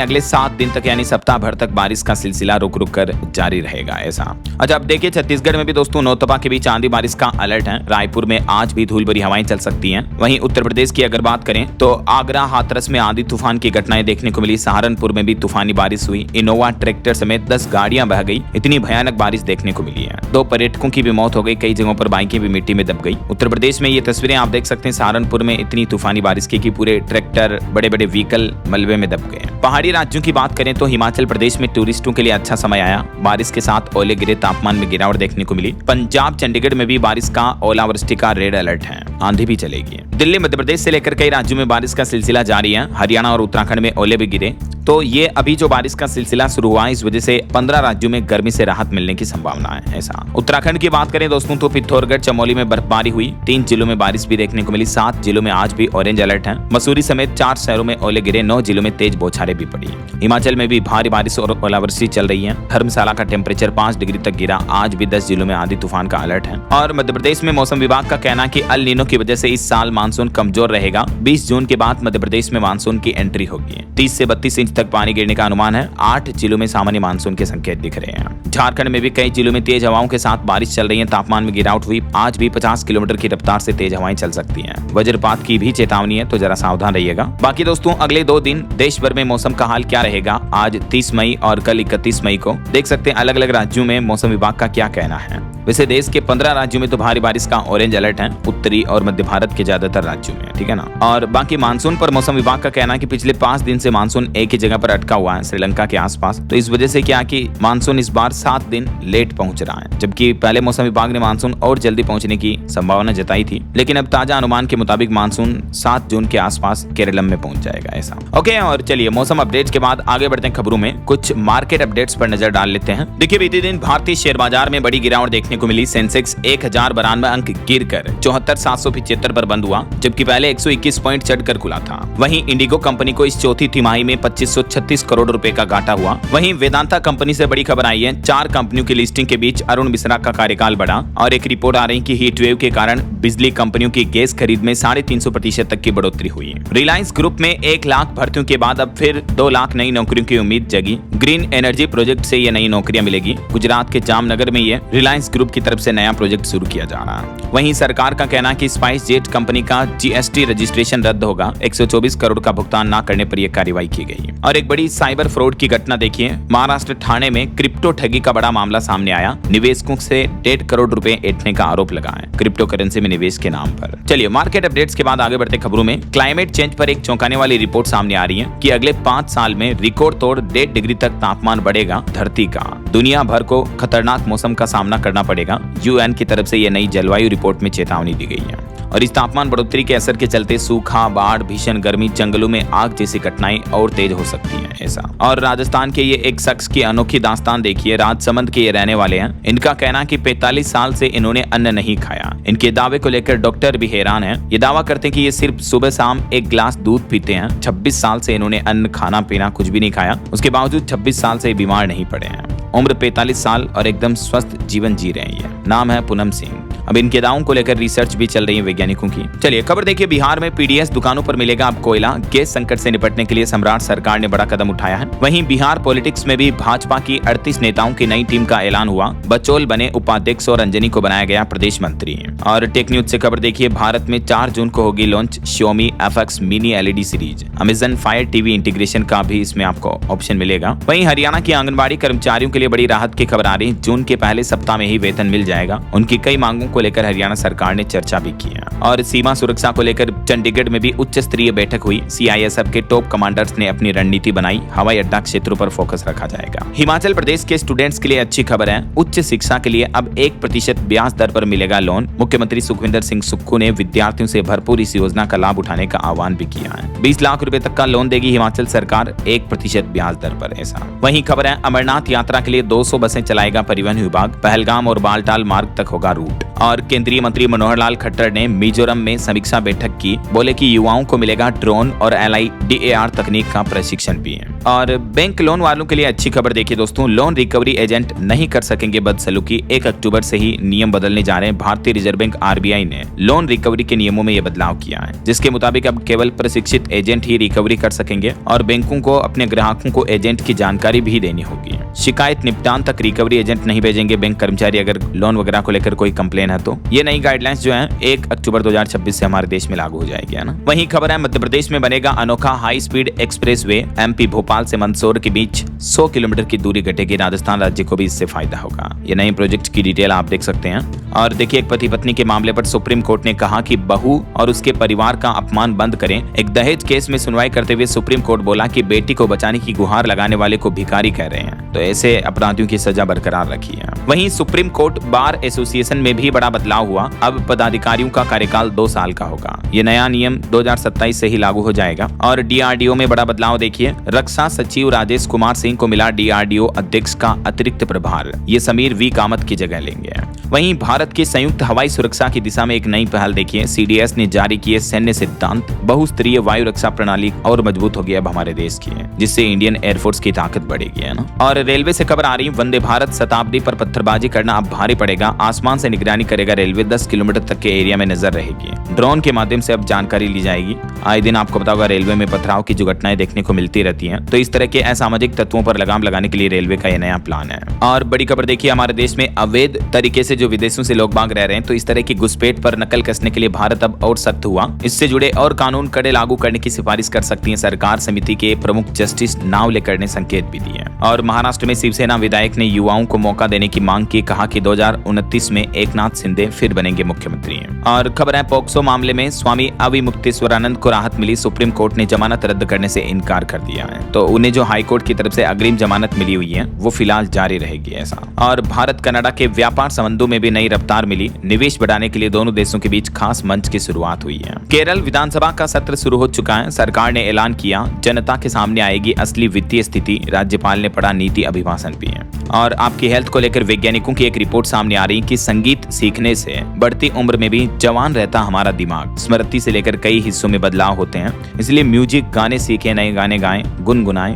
अगले 7 दिन तक यानी सप्ताह भर तक बारिश का सिलसिला रुक रुक कर जारी रहेगा। ऐसा अच्छा, अब देखिए छत्तीसगढ़ में भी दोस्तों नौतपा के बीच आंधी बारिश का अलर्ट है। रायपुर में आज भी धूल भरी हवाएं चल सकती हैं। वहीं उत्तर प्रदेश की अगर बात करें तो आगरा हाथरस में आंधी तूफान की घटनाएं देखने को मिली। सहारनपुर में भी तूफानी बारिश हुई। इनोवा ट्रैक्टर समेत 10 गाड़ियां बह गई, इतनी भयानक बारिश देखने को मिली है। 2 पर्यटकों की भी मौत हो गई, कई जगहों पर बाइकें भी मिट्टी में दब गई। उत्तर प्रदेश में ये तस्वीरें आप देख सकते हैं। सहारनपुर में इतनी तूफानी बारिश की कि पूरे ट्रैक्टर, बड़े बड़े व्हीकल मलबे में दब गए। पहाड़ी राज्यों की बात करें तो हिमाचल प्रदेश में टूरिस्टों के लिए अच्छा समय आया। बारिश के साथ ओले गिरे, तापमान में गिरावट देखने को मिली। पंजाब चंडीगढ़ में भी बारिश का, ओलावृष्टि का रेड अलर्ट है, आंधी भी चलेगी। दिल्ली मध्य प्रदेश से लेकर कई राज्यों में बारिश का सिलसिला जारी है। हरियाणा और उत्तराखंड में ओले भी गिरे। तो ये अभी जो बारिश का सिलसिला शुरू हुआ है, इस वजह से 15 राज्यों में गर्मी से राहत मिलने की संभावना है। ऐसा उत्तराखंड की बात करें दोस्तों तो पिथौरागढ़, चमोली में बर्फबारी हुई। 3 जिलों में बारिश भी देखने को मिली। 7 जिलों में आज भी ऑरेंज अलर्ट है। मसूरी समेत 4 शहरों में ओले गिरे। 9 जिलों में तेज बौछारें भी पड़ी। हिमाचल में भी भारी बारिश और ओलावृष्टि चल रही है। धर्मशाला का टेम्परेचर 5 डिग्री तक गिरा। आज भी 10 जिलों में आंधी तूफान का अलर्ट है। और मध्य प्रदेश में मौसम विभाग का कहना है कि अल नीनो की वजह से इस साल मानसून कमजोर रहेगा। 20 जून के बाद मध्य प्रदेश में मानसून की एंट्री होगी। 30 से 32 इंच तक पानी गिरने का अनुमान है। 8 जिलों में सामान्य मानसून के संकेत दिख रहे हैं। झारखंड में भी कई जिलों में तेज हवाओं के साथ बारिश चल रही है। तापमान में गिरावट हुई। आज भी 50 किलोमीटर की रफ्तार से तेज हवाएं चल सकती हैं। वज्रपात की भी चेतावनी है, तो जरा सावधान रहिएगा। बाकी दोस्तों अगले 2 दिन देश भर में मौसम का हाल क्या रहेगा, आज 30 मई और कल 31 मई को देख सकते हैं अलग अलग राज्यों में मौसम विभाग का क्या कहना है। वैसे देश के 15 राज्यों में तो भारी बारिश का ऑरेंज अलर्ट है, उत्तरी और मध्य भारत के ज्यादातर राज्यों में, ठीक है ना। और बाकी मानसून पर मौसम विभाग का कहना है कि पिछले 5 दिन से मानसून एक ही जगह पर अटका हुआ है, श्रीलंका के आसपास। तो इस वजह से क्या कि मानसून इस बार 7 दिन लेट पहुंच रहा है, जबकि पहले मौसम विभाग ने मानसून और जल्दी पहुंचने की संभावना जताई थी। लेकिन अब ताजा अनुमान के मुताबिक मानसून 7 जून के आसपास केरलम में पहुंच जाएगा। ऐसा ओके। और चलिए मौसम अपडेट्स के बाद आगे बढ़ते हैं खबरों में। कुछ मार्केट अपडेट्स पर नजर डाल लेते हैं। देखिए बीते दिन भारतीय शेयर बाजार में बड़ी गिरावट देखने को मिली। सेंसेक्स 1092 अंक गिरकर 74,775 पर बंद हुआ, जबकि पहले 121 पॉइंट चढ़कर खुला था। वहीं इंडिगो कंपनी को इस चौथी तिमाही में 2536 करोड़ रुपए का घाटा हुआ। वहीं वेदांता कंपनी से बड़ी खबर आई है। 4 कंपनियों की लिस्टिंग के बीच अरुण मिश्रा का कार्यकाल बढ़ा। और एक रिपोर्ट आ रही कि हीट वेव के कारण बिजली कंपनियों की गैस खरीद में 350% तक की बढ़ोतरी हुई। रिलायंस ग्रुप में 1 लाख भर्तियों के बाद अब फिर 2 लाख नई नौकरियों की उम्मीद जगी। ग्रीन एनर्जी प्रोजेक्ट से ये नई नौकरियां मिलेगी। गुजरात के जामनगर में ये रिलायंस ग्रुप की तरफ से नया प्रोजेक्ट शुरू किया जा रहा है। वहीं सरकार का कहना है कि स्पाइस जेट कंपनी का जीएसटी रजिस्ट्रेशन रद्द होगा। 124 करोड़ का भुगतान न करने पर यह कार्रवाई की गई। और एक बड़ी साइबर फ्रॉड की घटना देखिए। महाराष्ट्र ठाणे में क्रिप्टो ठगी का बड़ा मामला सामने आया। निवेशकों से 1.5 करोड़ रुपए ऐंठने का आरोप लगा है क्रिप्टो करेंसी में निवेश के नाम पर। चलिए मार्केट अपडेट्स के बाद आगे बढ़ते खबरों में। क्लाइमेट चेंज पर एक चौंकाने वाली रिपोर्ट सामने आ रही है कि अगले 5 साल में रिकॉर्ड तोड़ 1.5 डिग्री तक तापमान बढ़ेगा धरती का। दुनिया भर को खतरनाक मौसम का सामना करना पड़ेगा। यूएन की तरफ से यह नई जलवायु रिपोर्ट में चेतावनी दी गई है। और इस तापमान बढ़ोतरी के असर के चलते सूखा, बाढ़, भीषण गर्मी, जंगलों में आग जैसी घटनाएं और तेज हो सकती हैं। ऐसा और राजस्थान के ये एक शख्स की अनोखी दास्तान देखिए। राजसमंद के ये रहने वाले हैं। इनका कहना है कि 45 साल से इन्होंने अन्न नहीं खाया। इनके दावे को लेकर डॉक्टर भी हैरान हैं। ये दावा करते हैं कि ये सिर्फ सुबह शाम 1 गिलास दूध पीते हैं। 26 साल से इन्होंने अन्न, खाना पीना कुछ भी नहीं खाया। उसके बावजूद 26 साल से बीमार नहीं पड़े हैं। उम्र 45 साल और एकदम स्वस्थ जीवन जी रहे हैं। नाम है पूनम सिंह। अब इनके दावों को लेकर रिसर्च भी चल रही है वैज्ञानिकों की। चलिए खबर देखिए, बिहार में पीडीएस दुकानों पर मिलेगा अब कोयला। गैस संकट से निपटने के लिए सम्राट सरकार ने बड़ा कदम उठाया है। वहीं बिहार पॉलिटिक्स में भी भाजपा की 38 नेताओं की नई टीम का ऐलान हुआ। बचौल बने उपाध्यक्ष और अंजनी को बनाया गया प्रदेश मंत्री। और टेक न्यूज से खबर देखिए, भारत में 4 जून को होगी launch Xiaomi FX mini LED series. Amazon Fire TV integration का भी इसमें आपको ऑप्शन मिलेगा। वहीं हरियाणा की आंगनबाड़ी कर्मचारियों के लिए बड़ी राहत की खबर आ रही है। जून के पहले सप्ताह में ही वेतन मिल जाएगा। उनकी कई मांगों को लेकर हरियाणा सरकार ने चर्चा भी की है। और सीमा सुरक्षा को लेकर चंडीगढ़ में भी उच्च स्तरीय बैठक हुई। CISF के टॉप कमांडर्स ने अपनी रणनीति बनाई। हवाई अड्डा क्षेत्रों पर फोकस रखा जाएगा। हिमाचल प्रदेश के स्टूडेंट्स के लिए अच्छी खबर है। उच्च शिक्षा के लिए अब 1% ब्याज दर पर मिलेगा लोन। मुख्यमंत्री सुखविंदर सिंह सुक्खू ने विद्यार्थियों से भरपूर इस योजना का लाभ उठाने का आह्वान भी किया है। 20 लाख रुपए तक का लोन देगी हिमाचल सरकार 1% ब्याज दर पर। ऐसा वहीं खबर है, अमरनाथ यात्रा के लिए 200 बसें चलाएगा परिवहन विभाग। पहलगाम और बालटाल मार्ग तक होगा रूट। और केंद्रीय मंत्री मनोहर लाल खट्टर ने मिजोरम में समीक्षा बैठक की। बोले कि युवाओं को मिलेगा ड्रोन और LIDAR तकनीक का प्रशिक्षण भी है। और बैंक लोन वालों के लिए अच्छी खबर देखिए दोस्तों, लोन रिकवरी एजेंट नहीं कर सकेंगे बदसलूकी। 1 अक्टूबर से ही नियम बदलने जा रहे हैं। भारतीय रिजर्व बैंक RBI ने लोन रिकवरी के नियमों में यह बदलाव किया है, जिसके मुताबिक अब केवल प्रशिक्षित एजेंट ही रिकवरी कर सकेंगे और बैंकों को अपने ग्राहकों को एजेंट की जानकारी भी देनी होगी। शिकायत निपटान तक रिकवरी एजेंट नहीं भेजेंगे बैंक कर्मचारी अगर लोन वगैरह को लेकर कोई कंप्लेन है तो। ये नई गाइडलाइंस जो है 1 अक्टूबर 2026 से हमारे देश में लागू हो जाएगी, है ना। वहीं खबर है, मध्य प्रदेश में बनेगा अनोखा high speed expressway. MP Bhopal से मंदसौर के बीच 100 किलोमीटर की दूरी घटेगी। राजस्थान राज्य को भी इससे फायदा होगा। ये नए प्रोजेक्ट की डिटेल आप देख सकते हैं। और देखिए, एक पति पत्नी के मामले पर सुप्रीम कोर्ट ने कहा कि बहू और उसके परिवार का अपमान बंद करें। एक दहेज केस में सुनवाई करते हुए सुप्रीम कोर्ट बोला कि बेटी को बचाने की गुहार लगाने वाले को भिखारी कह रहे हैं, तो ऐसे अपराधियों की सजा बरकरार रखी है। वहीं सुप्रीम कोर्ट बार एसोसिएशन में भी बड़ा बदलाव हुआ। अब पदाधिकारियों का कार्यकाल 2 साल का होगा। ये नया नियम 2027 से ही लागू हो जाएगा। और DRDO में बड़ा बदलाव देखिए, रक्षा सचिव राजेश कुमार सिंह को मिला DRDO अध्यक्ष का अतिरिक्त प्रभार। ये समीर V कामत की जगह लेंगे। वहीं भारत की संयुक्त हवाई सुरक्षा की दिशा में एक नई पहल देखिए, CDS ने जारी किए सैन्य सिद्धांत। बहुस्तरीय वायु रक्षा प्रणाली और मजबूत होगी अब हमारे देश की, जिससे इंडियन एयरफोर्स की ताकत बढ़ेगी, है ना। और रेलवे से खबर आ रही, वंदे भारत शताब्दी पर पत्थरबाजी करना अब भारी पड़ेगा। आसमान से निगरानी करेगा रेलवे। 10 किलोमीटर तक के एरिया में नजर रहेगी। ड्रोन के माध्यम से अब जानकारी ली जाएगी। आए दिन आपको पता होगा रेलवे में पथराव की जो घटनाएं देखने को मिलती रहती हैं, तो इस तरह के असामाजिक तत्वों पर लगाम लगाने के लिए रेलवे का यह नया प्लान है। और बड़ी खबर देखिए, हमारे देश में अवैध तरीके से जो विदेशों से लोग बाग रह रहे हैं, तो इस तरह की घुसपैठ पर नकल कसने के लिए भारत अब और सख्त हुआ। इससे जुड़े और कानून कड़े लागू करने की सिफारिश कर सकती है सरकार। समिति के प्रमुख जस्टिस नावले ने संकेत भी दिए। और महाराष्ट्र में शिवसेना विधायक ने युवाओं को मौका देने की मांग की। कहा कि 2029 में एकनाथ शिंदे फिर बनेंगे मुख्यमंत्री। और खबर है, पोक्सो मामले में स्वामी अविमुक्तेश्वरानंद को राहत मिली। सुप्रीम कोर्ट ने जमानत रद्द करने से इनकार कर दिया है, तो उन्हें जो हाई कोर्ट की तरफ से अग्रिम जमानत मिली हुई है वो फिलहाल जारी रहेगी, ऐसा। और भारत कनाडा के व्यापार संबंधों में भी नई रफ्तार मिली। निवेश बढ़ाने के लिए दोनों देशों के बीच खास मंच की शुरुआत हुई है। केरल विधानसभा का सत्र शुरू हो चुका है। सरकार ने ऐलान किया, जनता के सामने आएगी असली वित्तीय स्थिति। राज्यपाल ने पढ़ा नीति अभिभाषण भी है। और आपकी हेल्थ को लेकर वैज्ञानिकों की एक रिपोर्ट सामने आ रही कि संगीत सीखने से बढ़ती उम्र में भी जवान रहता हमारा दिमाग। स्मृति से लेकर कई हिस्सों में बदलाव होते हैं, इसलिए म्यूजिक गाने सीखें, नए गाने गाएं, गुनगुनाएं।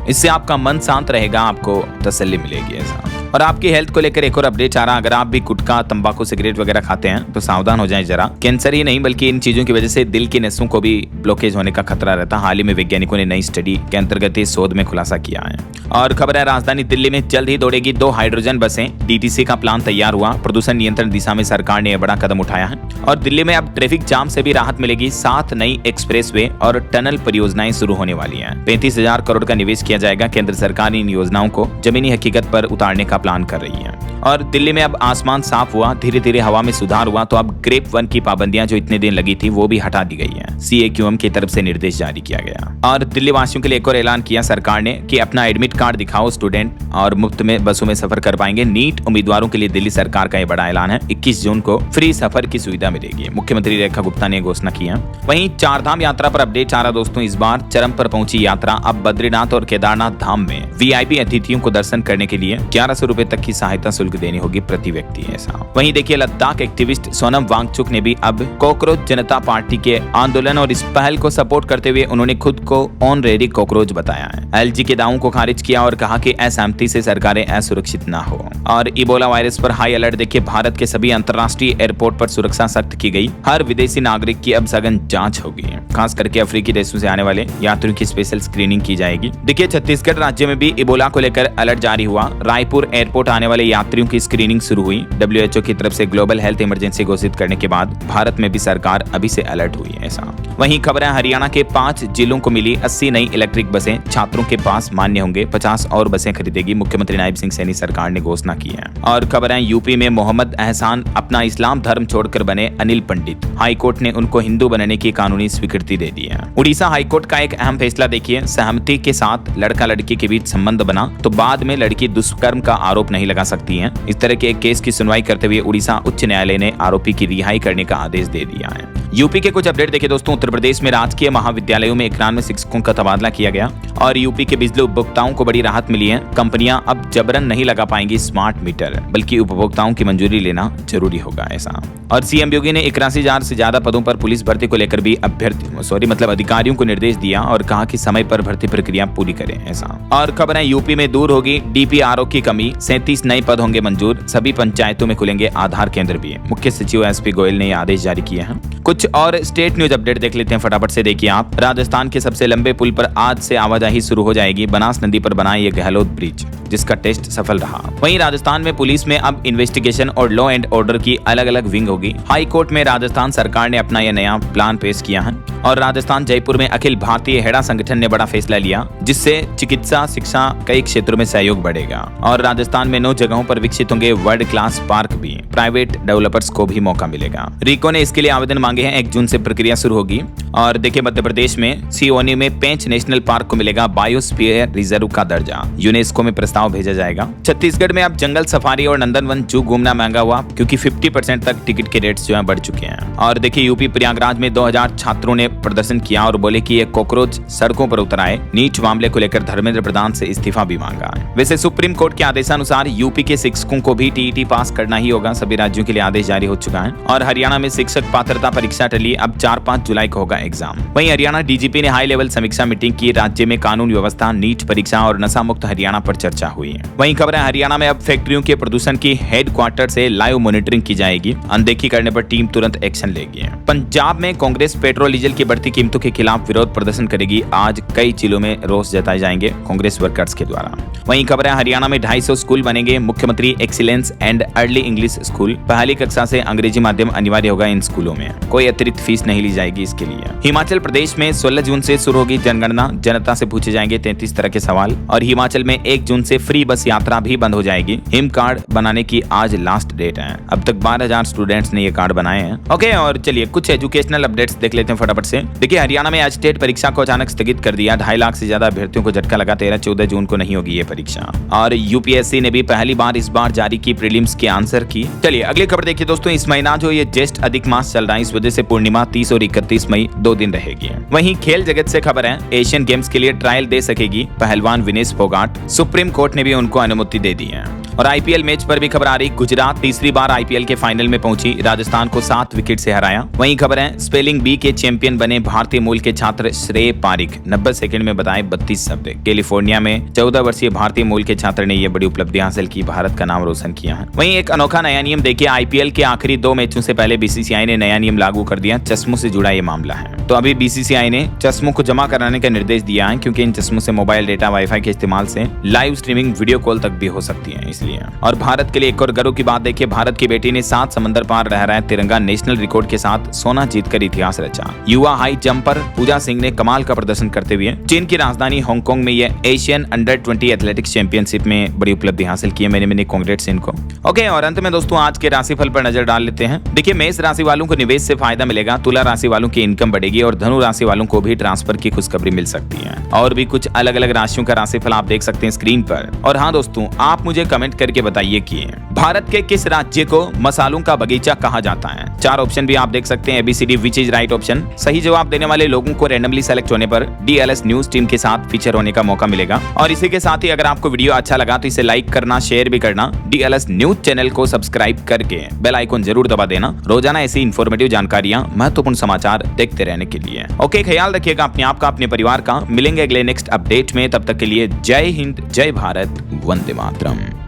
इससे आपका मन शांत रहेगा, आपको तसल्ली मिलेगी, ऐसा। और आपकी हेल्थ को लेकर एक और अपडेट आ रहा, अगर आप भी गुटखा, तंबाकू, सिगरेट वगैरह खाते हैं तो सावधान हो जाएं जरा। कैंसर ही नहीं बल्कि इन चीजों की वजह से दिल की नसों को भी ब्लॉकेज होने का खतरा रहता है। हाल ही में वैज्ञानिकों ने नई स्टडी के अंतर्गत इस शोध में खुलासा किया है। और खबर है, राजधानी दिल्ली में जल्द ही दौड़ेगी 2 हाइड्रोजन बसें। DTC का प्लान तैयार हुआ। प्रदूषण नियंत्रण दिशा में सरकार ने यह बड़ा कदम उठाया है। और दिल्ली में अब ट्रैफिक जाम से भी राहत मिलेगी। 7 नई एक्सप्रेसवे और टनल परियोजनाएं शुरू होने वाली हैं। 35,000 करोड़ का निवेश किया जाएगा। केंद्र सरकार इन योजनाओं को जमीनी हकीकत पर उतारने का प्लान कर रही है। और दिल्ली में अब आसमान साफ हुआ, धीरे धीरे हवा में सुधार हुआ, तो अब ग्रेप 1 की पाबंदियां जो इतने दिन लगी थी वो भी हटा दी गई है। CAQM की तरफ से निर्देश जारी किया गया। और दिल्ली वासियों के लिए एक और ऐलान किया सरकार ने कि अपना एडमिट कार्ड दिखाओ स्टूडेंट, और मुफ्त में बसों में सफर कर पाएंगे। नीट उम्मीदवारों के लिए दिल्ली सरकार का यह बड़ा ऐलान है। 21 जून को फ्री सफर की सुविधा मिलेगी। मुख्यमंत्री रेखा गुप्ता ने घोषणा की है। वहीं चारधाम यात्रा पर अपडेट आ रहा दोस्तों, इस बार चरम पर पहुंची यात्रा। अब बद्रीनाथ और केदारनाथ धाम में VIP अतिथियों को दर्शन करने के लिए 1100 500 रुपए तक की सहायता शुल्क देनी होगी प्रति व्यक्ति। ऐसा वहीं देखिए लद्दाख एक्टिविस्ट सोनम वांगचुक ने भी अब कॉकरोच जनता पार्टी के आंदोलन और इस पहल को सपोर्ट करते हुए उन्होंने खुद को ऑनरेरी कॉकरोच बताया है। एलजी के दावों को खारिज किया और कहा कि असहमति से सरकारें असुरक्षित न हो। और इबोला वायरस पर हाई अलर्ट देखिए भारत के सभी अंतर्राष्ट्रीय एयरपोर्ट पर सुरक्षा सख्त की गई। हर विदेशी नागरिक की अब सघन जांच होगी, खास करके अफ्रीकी देशों से आने वाले यात्रियों की स्पेशल स्क्रीनिंग की जाएगी। देखिए छत्तीसगढ़ राज्य में भी इबोला को लेकर अलर्ट जारी हुआ। रायपुर एयरपोर्ट आने वाले यात्रियों की स्क्रीनिंग शुरू हुई। WHO की तरफ से ग्लोबल हेल्थ इमरजेंसी घोषित करने के बाद भारत में भी सरकार अभी से अलर्ट हुई है। ऐसा वहीं खबर है हरियाणा के 5 जिलों को मिली 80 नई इलेक्ट्रिक बसें, छात्रों के पास मान्य होंगे। 50 और बसें खरीदेगी मुख्यमंत्री नायब सिंह सैनी सरकार ने घोषणा की है। और खबर है यूपी में मोहम्मद एहसान अपना इस्लाम धर्म छोड़कर बने अनिल पंडित। हाईकोर्ट ने उनको हिंदू बनने की कानूनी स्वीकृति दे दी है। उड़ीसा हाईकोर्ट का एक अहम फैसला देखिए, सहमति के साथ लड़का लड़की के बीच संबंध बना तो बाद में लड़की दुष्कर्म का आरोप नहीं लगा सकती है। इस तरह के एक केस की सुनवाई करते हुए उड़ीसा उच्च न्यायालय ने आरोपी की रिहाई करने का आदेश दे दिया है। यूपी के कुछ अपडेट देखिए दोस्तों, उत्तर प्रदेश में राजकीय महाविद्यालयों में 91 शिक्षकों का तबादला किया गया और यूपी के बिजली उपभोक्ताओं को बड़ी राहत मिली है। कंपनियां अब जबरन नहीं लगा पाएंगी स्मार्ट मीटर, बल्कि उपभोक्ताओं की मंजूरी लेना जरूरी होगा। ऐसा और सीएम योगी ने 81,000 से ज्यादा पदों पर पुलिस भर्ती को लेकर भी अधिकारियों को निर्देश दिया और कहा कि समय पर भर्ती प्रक्रिया पूरी करें। ऐसा और खबर है यूपी में दूर होगी डीपीआरओ की कमी, 37 नए पद होंगे मंजूर। सभी पंचायतों में खुलेंगे आधार केंद्र भी। मुख्य सचिव एसपी गोयल ने आदेश जारी किए हैं। कुछ और स्टेट न्यूज अपडेट देख लेते हैं फटाफट से। देखिए आप, राजस्थान के सबसे लंबे पुल पर आज से आवाजाही शुरू हो जाएगी। बनास नदी पर बना ये गहलोत ब्रिज, जिसका टेस्ट सफल रहा। वहीं राजस्थान में पुलिस में अब इन्वेस्टिगेशन और लॉ एंड ऑर्डर की अलग अलग विंग होगी। हाई कोर्ट में राजस्थान सरकार ने अपना यह नया प्लान पेश किया है। और राजस्थान जयपुर में अखिल भारतीय हेड़ा संगठन ने बड़ा फैसला लिया, जिससे चिकित्सा शिक्षा कई क्षेत्रों में सहयोग बढ़ेगा। और राजस्थान में 9 जगहों पर विकसित होंगे वर्ल्ड क्लास पार्क भी। प्राइवेट डेवलपर्स को भी मौका मिलेगा। रीको ने इसके लिए आवेदन मांगे हैं। 1 जून से प्रक्रिया शुरू होगी। और देखिए मध्य प्रदेश में सिओनी में पेंच नेशनल पार्क को मिलेगा बायोस्फीयर रिजर्व का दर्जा। यूनेस्को में प्रस्ताव भेजा जाएगा। छत्तीसगढ़ में अब जंगल सफारी और नंदनवन जू घूमना महंगा हुआ, क्योंकि 50% तक टिकट के रेट्स जो है बढ़ चुके हैं। और देखिए यूपी प्रयागराज में 2000 छात्रों ने प्रदर्शन किया और बोले कि ये कॉकरोच सड़कों पर उतर आए। नीट मामले को लेकर धर्मेंद्र प्रधान से इस्तीफा भी मांगा है। वैसे सुप्रीम कोर्ट के आदेशानुसार यूपी के शिक्षकों को भी टीईटी पास करना ही होगा। सभी राज्यों के लिए आदेश जारी हो चुका है। और हरियाणा में शिक्षक पात्रता परीक्षा टली, अब 4-5 जुलाई को होगा एग्जाम। वहीं हरियाणा डीजीपी ने हाई लेवल समीक्षा मीटिंग की। राज्य में कानून व्यवस्था, नीट परीक्षा और नशा मुक्त हरियाणा पर चर्चा हुई है। वहीं खबर है हरियाणा में अब फैक्ट्रियों के प्रदूषण की हेडक्वार्टर से लाइव मॉनिटरिंग की जाएगी। अनदेखी करने पर टीम तुरंत एक्शन लेगी। पंजाब में कांग्रेस पेट्रोल डीजल की बढ़ती कीमतों के खिलाफ विरोध प्रदर्शन करेगी। आज कई जिलों में रोष जताए जाएंगे कांग्रेस वर्कर्स के द्वारा। वहीं खबर है हरियाणा में 250 स्कूल बनेंगे। मुख्यमंत्री excellence and early English school. पहली कक्षा से अंग्रेजी माध्यम अनिवार्य होगा इन स्कूलों में। कोई अतिरिक्त फीस नहीं ली जाएगी इसके लिए। हिमाचल प्रदेश में 16 जून से शुरू होगी जनगणना। जनता से पूछे जाएंगे 33 तरह के सवाल। और हिमाचल में 1 जून से फ्री बस यात्रा भी बंद हो जाएगी। हिम कार्ड बनाने की आज लास्ट डेट है। अब तक 12,000 स्टूडेंट्स ने ये कार्ड बनाए हैं। ओके, और चलिए कुछ एजुकेशनल अपडेट्स देख लेते हैं फटाफट से। देखिए हरियाणा में आज स्टेट परीक्षा को अचानक स्थगित कर दिया। 2.5 लाख से ज्यादा अभ्यर्थियों को झटका लगा। 13-14 जून को नहीं होगी ये परीक्षा। और यूपीएससी ने भी पहली बार इस बार जारी की प्रीलिम्स के आंसर की। चलिए अगली खबर देखिए दोस्तों। इस महीना जो ये ज्येष्ठ अधिक मास चल रहा है, इस वजह से पूर्णिमा 30 और 31 मई 2 दिन रहेगी। वहीं खेल जगत से खबर है, एशियन गेम्स के लिए ट्रायल दे सकेगी पहलवान विनेश फोगाट। सुप्रीम कोर्ट ने भी उनको अनुमति दे दी है। और आईपीएल मैच पर भी खबर आ रही। गुजरात तीसरी बार आईपीएल के फाइनल में पहुंची। राजस्थान को 7 विकेट से हराया। वहीं खबर है स्पेलिंग बी के चैंपियन बने भारतीय मूल के छात्र श्रेय पारिक। 90 सेकंड में बताए 32 शब्द। कैलिफोर्निया में 14 वर्षीय भारतीय मूल के छात्र ने यह बड़ी उपलब्धि हासिल की, भारत का नाम रोशन किया है। वहीं एक अनोखा नया नियम देखिए। आईपीएल के आखिरी 2 मैचों से पहले बीसीसीआई ने नया नियम लागू कर दिया। चश्मों से जुड़ा ये मामला है। तो अभी बीसीसीआई ने चश्मों को जमा कराने का निर्देश दिया है, क्योंकि इन चश्मों से मोबाइल डेटा, वाईफाई के इस्तेमाल से लाइव स्ट्रीमिंग, वीडियो कॉल तक भी हो सकती है, इसलिए। और भारत के लिए एक और गर्व की बात देखिए। भारत की बेटी ने 7 समंदर पार लहराया तिरंगा। नेशनल रिकॉर्ड के साथ सोना जीतकर इतिहास रचा। युवा हाई जंपर पूजा सिंह ने कमाल का प्रदर्शन करते हुए चीन की राजधानी हांगकांग में ये एशियन अंडर 20 एथलेटिक्स चैंपियनशिप में बड़ी उपलब्धि हासिल की है। मैंने कांग्रेट्स इनको। ओके, और अंत में दोस्तों आज के राशिफल पर नजर डाल लेते हैं। देखिए मेष राशि वालों को निवेश से फायदा मिलेगा। तुला राशि वालों की इनकम बढ़ेगी और धनु राशि वालों को भी ट्रांसफर की खुशखबरी मिल सकती है। और भी कुछ अलग अलग राशियों का राशिफल आप देख सकते हैं स्क्रीन पर। और हाँ दोस्तों, आप मुझे कमेंट करके बताइए कि भारत के किस राज्य को मसालों का बगीचा कहा जाता है। 4 ऑप्शन भी आप देख सकते हैं, ABCD which is right option. सही जवाब देने वाले लोगों को रैंडमली सेलेक्ट होने पर DLS न्यूज टीम के साथ फीचर होने का मौका मिलेगा। और इसी के साथ ही अगर आपको वीडियो अच्छा लगा तो इसे लाइक करना, शेयर भी करना, DLS न्यूज चैनल को सब्सक्राइब करके बेल आइकन जरूर दबा देना रोजाना ऐसी इंफॉर्मेटिव जानकारियां, महत्वपूर्ण समाचार देखते रहने के लिए। ओके, ख्याल रखिएगा अपने आप का, अपने परिवार का। मिलेंगे अगले नेक्स्ट अपडेट में, तब तक के लिए जय हिंद, जय भारत, वंदे मातरम।